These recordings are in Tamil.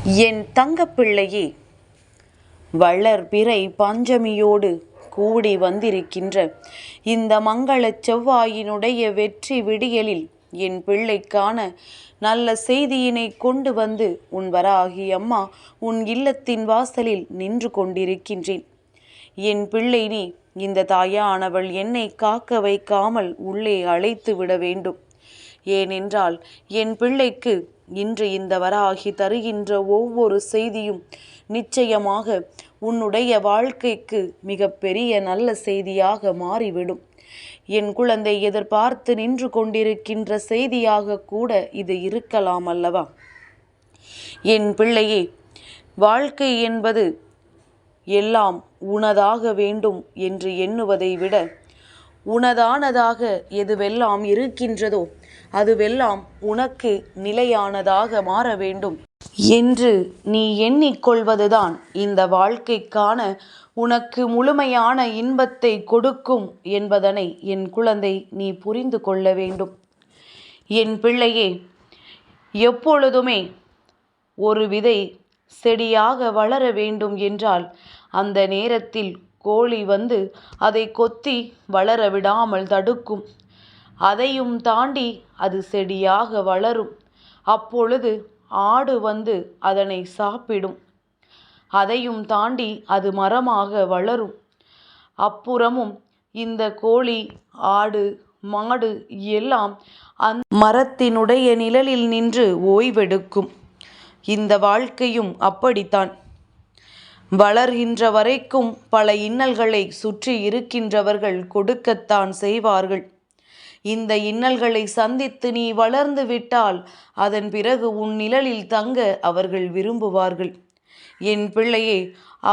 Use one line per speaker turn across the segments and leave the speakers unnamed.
என் தங்கப்பிள்ளையே, வளர்பிறை பஞ்சமியோடு கூடி வந்திருக்கின்ற இந்த மங்களச் செவ்வாயினுடைய வெற்றி விடியலில் என் பிள்ளைக்கான நல்ல செய்தியினை கொண்டு வந்து உன் வராகி அம்மா உன் இல்லத்தின் வாசலில் நின்று கொண்டிருக்கின்றேன். என் பிள்ளை, நீ இந்த தாயானவள் என்னை காக்க வைக்காமல் உள்ளே அழைத்து விட வேண்டும். ஏனென்றால் என் பிள்ளைக்கு இன்று இந்த வராகி தருகின்ற ஒவ்வொரு செய்தியும் நிச்சயமாக உன்னுடைய வாழ்க்கைக்கு மிக பெரிய நல்ல செய்தியாக மாறிவிடும். என் குழந்தை எதிர்பார்த்து நின்று கொண்டிருக்கின்ற செய்தியாக கூட இது இருக்கலாம் அல்லவா? என் பிள்ளையே, வாழ்க்கை என்பது எல்லாம் உனதாக வேண்டும் என்று எண்ணுவதை விட உனதானதாக எதுவெல்லாம் இருக்கின்றதோ அதுவெல்லாம் உனக்கு நிலையானதாக மாற வேண்டும் என்று நீ எண்ணிக்கொள்வதுதான் இந்த வாழ்க்கைக்கான உனக்கு முழுமையான இன்பத்தை கொடுக்கும் என்பதனை என் குழந்தை நீ புரிந்து கொள்ள வேண்டும். என் பிள்ளையே, எப்பொழுதுமே ஒரு விதை செடியாக வளர வேண்டும் என்றால் அந்த நேரத்தில் கோழி வந்து அதை கொத்தி வளர விடாமல் தடுக்கும். அதையும் தாண்டி அது செடியாக வளரும். அப்பொழுது ஆடு வந்து அதனை சாப்பிடும். அதையும் தாண்டி அது மரமாக வளரும். அப்புறமும் இந்த கோழி, ஆடு, மாடு எல்லாம் மரத்தினுடைய நிழலில் நின்று ஓய்வெடுக்கும். இந்த வாழ்க்கையும் அப்படித்தான். வளர்கின்ற வரைக்கும் பல இன்னல்களை சுற்றி இருக்கின்றவர்கள் கொடுக்கத்தான் செய்வார்கள். இந்த இன்னல்களை சந்தித்து நீ வளர்ந்து விட்டால் அதன் பிறகு உன் நிழலில் தங்க அவர்கள் விரும்புவார்கள். என் பிள்ளையே,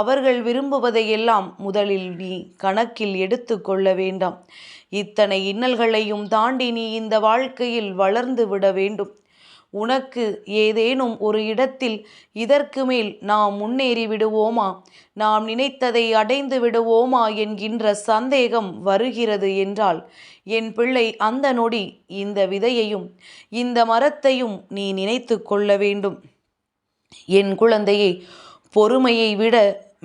அவர்கள் விரும்புவதையெல்லாம் முதலில் நீ கணக்கில் எடுத்து கொள்ள வேண்டாம். இத்தனை இன்னல்களையும் தாண்டி நீ இந்த வாழ்க்கையில் வளர்ந்து விட வேண்டும். உனக்கு ஏதேனும் ஒரு இடத்தில் இதற்கு மேல் நாம் முன்னேறி விடுவோமா, நாம் நினைத்ததை அடைந்து விடுவோமா என்கின்ற சந்தேகம் வருகிறது என்றால் என் பிள்ளை, அந்த நொடி இந்த விதையையும் இந்த மரத்தையும் நீ நினைத்து கொள்ள வேண்டும். என் குழந்தையே, பொறுமையை விட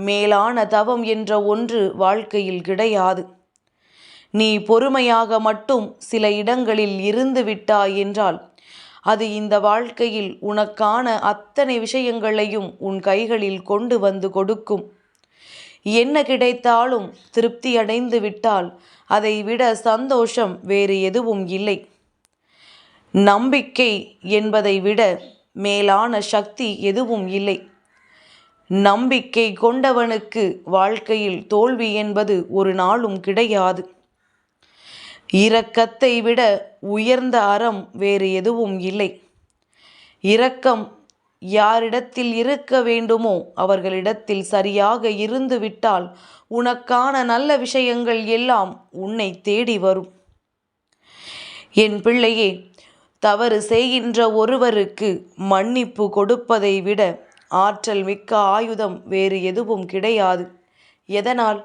மேலான தவம் என்ற ஒன்று வாழ்க்கையில் கிடையாது. நீ பொறுமையாக மட்டும் சில இடங்களில் இருந்து விட்டாய் என்றால் அது இந்த வாழ்க்கையில் உனக்கான அத்தனை விஷயங்களையும் உன் கைகளில் கொண்டு வந்து கொடுக்கும். என்ன கிடைத்தாலும் திருப்தி அடைந்து விட்டால் அதை விட சந்தோஷம் வேறு எதுவும் இல்லை. நம்பிக்கை என்பதை விட மேலான சக்தி எதுவும் இல்லை. நம்பிக்கை கொண்டவனுக்கு வாழ்க்கையில் தோல்வி என்பது ஒரு நாளும் கிடையாது. இரக்கத்தை விட உயர்ந்த அறம் வேறு எதுவும் இல்லை. இரக்கம் யாரிடத்தில் இருக்க வேண்டுமோ அவர்களிடத்தில் சரியாக இருந்து விட்டால் உனக்கான நல்ல விஷயங்கள் எல்லாம் உன்னை தேடி வரும். என் பிள்ளையே, தவறு செய்கின்ற ஒருவருக்கு மன்னிப்பு கொடுப்பதை விட ஆற்றல் மிக்க ஆயுதம் வேறு எதுவும் கிடையாது. எதனால்?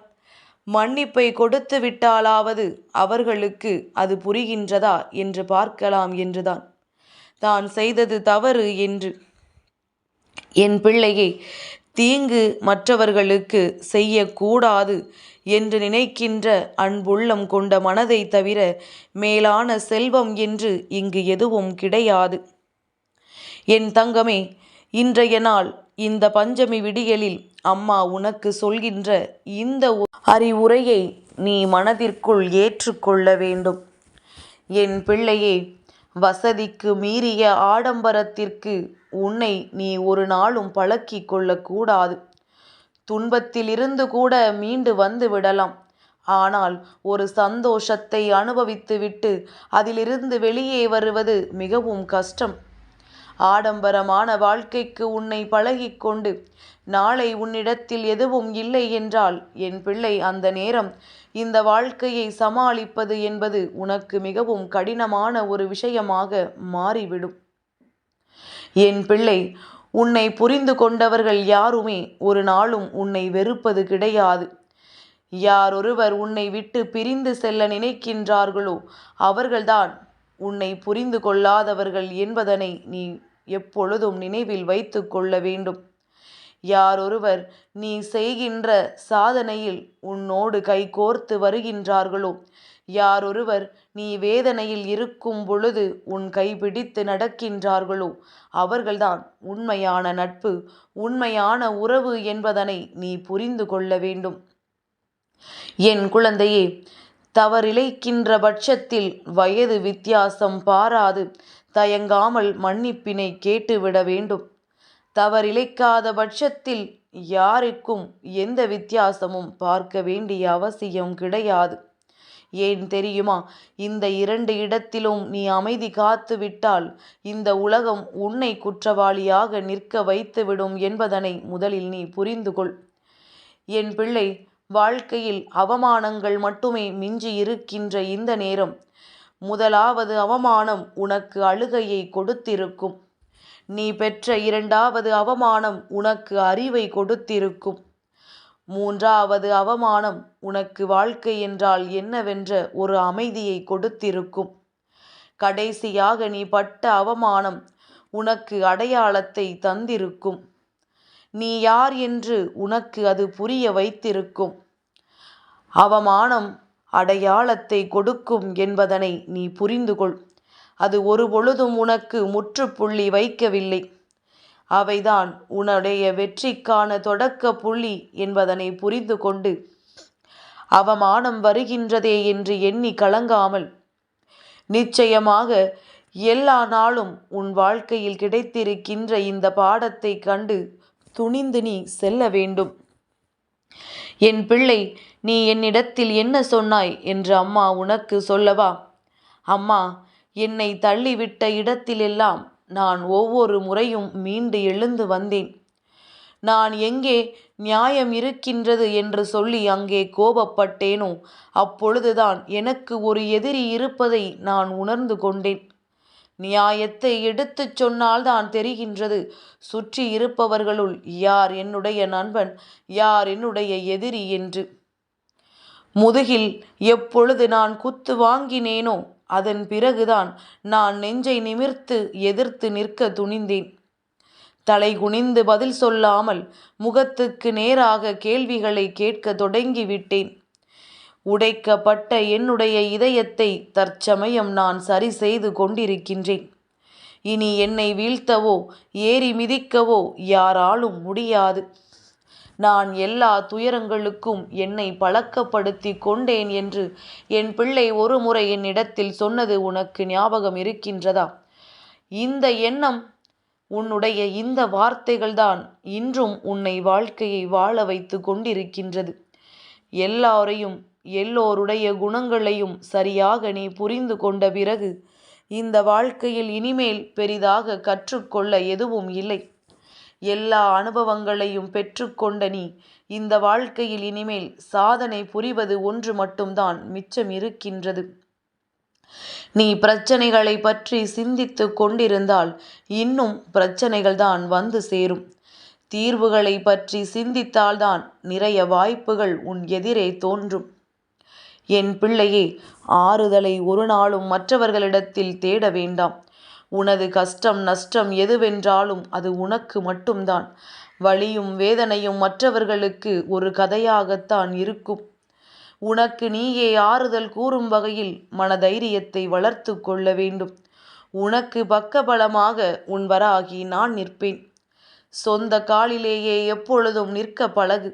மன்னிப்பை கொடுத்து விட்டாலாவது அவர்களுக்கு அது புரிகின்றதா என்று பார்க்கலாம் என்றுதான். தான் செய்தது தவறு என்று. என் பிள்ளையே, தீங்கு மற்றவர்களுக்கு செய்யக்கூடாது என்று நினைக்கின்ற அன்புள்ளம் கொண்ட மனதை தவிர மேலான செல்வம் என்று இங்கு எதுவும் கிடையாது. என் தங்கமே, இன்றைய நாள் இந்த பஞ்சமி விடியலில் அம்மா உனக்கு சொல்கின்ற இந்த அறிவுரையை நீ மனதிற்குள் ஏற்றுக்கொள்ள வேண்டும். என் பிள்ளையே, வசதிக்கு மீறிய ஆடம்பரத்திற்கு உன்னை நீ ஒரு நாளும் பழக்கி கொள்ளக்கூடாது. துன்பத்திலிருந்து கூட மீண்டு வந்து விடலாம். ஆனால் ஒரு சந்தோஷத்தை அனுபவித்துவிட்டு அதிலிருந்து வெளியே வருவது மிகவும் கஷ்டம். ஆடம்பரமான வாழ்க்கைக்கு உன்னை பழகிக்கொண்டு நாளை உன்னிடத்தில் எதுவும் இல்லை என்றால் என் பிள்ளை, அந்த நேரம் இந்த வாழ்க்கையை சமாளிப்பது என்பது உனக்கு மிகவும் கடினமான ஒரு விஷயமாக மாறிவிடும். என் பிள்ளை, உன்னை புரிந்து கொண்டவர்கள் யாருமே ஒரு நாளும் உன்னை வெறுப்பது கிடையாது. யாரொருவர் உன்னை விட்டு பிரிந்து செல்ல நினைக்கின்றார்களோ அவர்கள்தான் உன்னை புரிந்து கொள்ளாதவர்கள் என்பதனை நீ எப்பொழுதும் நினைவில் வைத்து கொள்ள வேண்டும். யாரொருவர் நீ செய்கின்ற சாதனையில் உன்னோடு கைகோர்த்து வருகின்றார்களோ, யாரொருவர் நீ வேதனையில் இருக்கும் பொழுது உன் கைபிடித்து நடக்கின்றார்களோ, அவர்கள்தான் உண்மையான நட்பு, உண்மையான உறவு என்பதனை நீ புரிந்து கொள்ள வேண்டும். என் குழந்தையே, தவறிழைக்கின்ற பட்சத்தில் வயது வித்தியாசம் பாராது தயங்காமல் மன்னிப்பினை கேட்டுவிட வேண்டும். தவறிழைக்காத பட்சத்தில் யாருக்கும் எந்த வித்தியாசமும் பார்க்க வேண்டிய அவசியம் கிடையாது. ஏன் தெரியுமா? இந்த 2 இடத்திலும் நீ அமைதி காத்து விட்டால் இந்த உலகம் உன்னை குற்றவாளியாக நிற்க வைத்துவிடும் என்பதனை முதலில் நீ புரிந்து கொள். என் பிள்ளை, வாழ்க்கையில் அவமானங்கள் மட்டுமே மிஞ்சி இருக்கின்ற இந்த நேரம், முதலாவது அவமானம் உனக்கு அழுகையை கொடுத்திருக்கும். நீ பெற்ற 2வது அவமானம் உனக்கு அறிவை கொடுத்திருக்கும். 3வது அவமானம் உனக்கு வாழ்க்கை என்றால் என்னவென்ற ஒரு அமைதியை கொடுத்திருக்கும். கடைசியாக நீ பட்ட அவமானம் உனக்கு அடையாளத்தை தந்திருக்கும். நீ யார் என்று உனக்கு அது புரிய வைத்திருக்கும். அவமானம் அடையாளத்தை கொடுக்கும் என்பதனை நீ புரிந்து கொள். அது ஒருபொழுதும் உனக்கு முற்றுப்புள்ளி வைக்கவில்லை. அவைதான் உன்னுடைய வெற்றிக்கான தொடக்க புள்ளி என்பதனை புரிந்து கொண்டு, அவமானம் வருகின்றதே என்று எண்ணி கலங்காமல், நிச்சயமாக எல்லா நாளும் உன் வாழ்க்கையில் கிடைத்திருக்கின்ற இந்த பாடத்தை கண்டு துணிந்து நீ செல்ல வேண்டும். என் பிள்ளை, நீ என்னிடத்தில் என்ன சொன்னாய் என்று அம்மா உனக்கு சொல்லவா? அம்மா, என்னை தள்ளிவிட்ட இடத்திலெல்லாம் நான் ஒவ்வொரு முறையும் மீண்டு எழுந்து வந்தேன். நான் எங்கே நியாயம் இருக்கின்றது என்று சொல்லி அங்கே கோபப்பட்டேனோ, அப்பொழுதுதான் எனக்கு ஒரு எதிரி இருப்பதை நான் உணர்ந்து கொண்டேன். நியாயத்தை எடுத்துச் சொன்னால்தான் தெரிகின்றது சுற்றி இருப்பவர்களுள் யார் என்னுடைய நண்பன், யார் என்னுடைய எதிரி என்று. முதுகில் எப்பொழுது நான் குத்து வாங்கினேனோ அதன் பிறகுதான் நான் நெஞ்சை நிமிர்த்து எதிர்த்து நிற்க துணிந்தேன். தலை குனிந்து பதில் சொல்லாமல் முகத்துக்கு நேராக கேள்விகளை கேட்க தொடங்கிவிட்டேன். உடைக்கப்பட்ட என்னுடைய இதயத்தை தற்சமயம் நான் சரி செய்து கொண்டிருக்கின்றேன். இனி என்னை வீழ்த்தவோ ஏறி மிதிக்கவோ யாராலும் முடியாது. நான் எல்லா துயரங்களுக்கும் என்னை பழக்கப்படுத்தி கொண்டேன் என்று என் பிள்ளை ஒரு முறை என்னிடத்தில் சொன்னது உனக்கு ஞாபகம் இருக்கின்றதா? இந்த எண்ணம், உன்னுடைய இந்த வார்த்தைகள்தான் இன்றும் உன்னை வாழ்க்கையை வாழ வைத்து கொண்டிருக்கின்றது. எல்லாரையும் எல்லோருடைய குணங்களையும் சரியாக நீ புரிந்து கொண்ட பிறகு இந்த வாழ்க்கையில் இனிமேல் பெரிதாக கற்றுக்கொள்ள எதுவும் இல்லை. எல்லா அனுபவங்களையும் பெற்றுக்கொண்ட நீ இந்த வாழ்க்கையில் இனிமேல் சாதனை புரிவது ஒன்று மட்டும்தான் மிச்சம் இருக்கின்றது. நீ பிரச்சனைகளை பற்றி சிந்தித்து கொண்டிருந்தால் இன்னும் பிரச்சனைகள் தான் வந்து சேரும். தீர்வுகளை பற்றி சிந்தித்தால்தான் நிறைய வாய்ப்புகள் உன் எதிரே தோன்றும். என் பிள்ளையே, ஆறுதலை ஒரு நாளும் மற்றவர்களிடத்தில் தேட வேண்டாம். உனது கஷ்டம் நஷ்டம் எதுவென்றாலும் அது உனக்கு மட்டும்தான். வலியும் வேதனையும் மற்றவர்களுக்கு ஒரு கதையாகத்தான் இருக்கும். உனக்கு நீயே ஆறுதல் கூறும் வகையில் மனதைரியத்தை வளர்த்து கொள்ள வேண்டும். உனக்கு பக்கபலமாக உன் வராகி நான் நிற்பேன். சொந்த காலிலேயே எப்பொழுதும் நிற்க பழகு.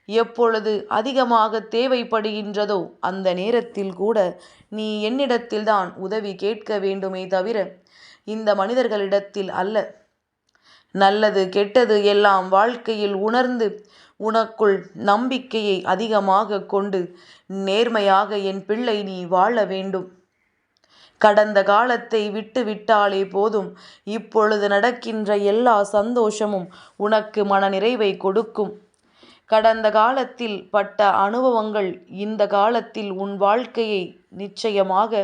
எப்பொழுது அதிகமாக தேவைப்படுகின்றதோ அந்த நேரத்தில் கூட நீ என்னிடத்தில்தான் உதவி கேட்க வேண்டுமே தவிர இந்த மனிதர்களிடத்தில் அல்ல. நல்லது கெட்டது எல்லாம் வாழ்க்கையில் உணர்ந்து உனக்குள் நம்பிக்கையை அதிகமாக கொண்டு நேர்மையாக என் பிள்ளை நீ வாழ வேண்டும். கடந்த காலத்தை விட்டு விட்டாலே போதும். இப்பொழுது நடக்கின்ற எல்லா சந்தோஷமும் உனக்கு மனநிறைவை கொடுக்கும். கடந்த காலத்தில் பட்ட அனுபவங்கள் இந்த காலத்தில் உன் வாழ்க்கையை நிச்சயமாக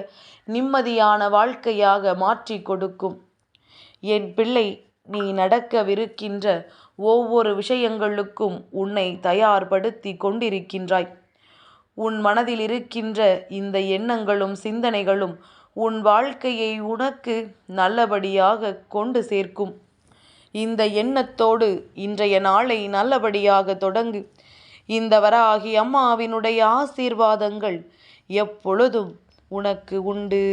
நிம்மதியான வாழ்க்கையாக மாற்றி கொடுக்கும். என் பிள்ளை, நீ நடக்கவிருக்கின்ற ஒவ்வொரு விஷயங்களுக்கும் உன்னை தயார்படுத்தி கொண்டிருக்கின்றாய். உன் மனதில் இருக்கின்ற இந்த எண்ணங்களும் சிந்தனைகளும் உன் வாழ்க்கையை உனக்கு நல்லபடியாக கொண்டு சேர்க்கும். இந்த எண்ணத்தோடு இன்றைய நாளை நல்லபடியாக தொடங்கு. இந்த வராகி அம்மாவினுடைய ஆசீர்வாதங்கள் எப்பொழுதும் உனக்கு உண்டு.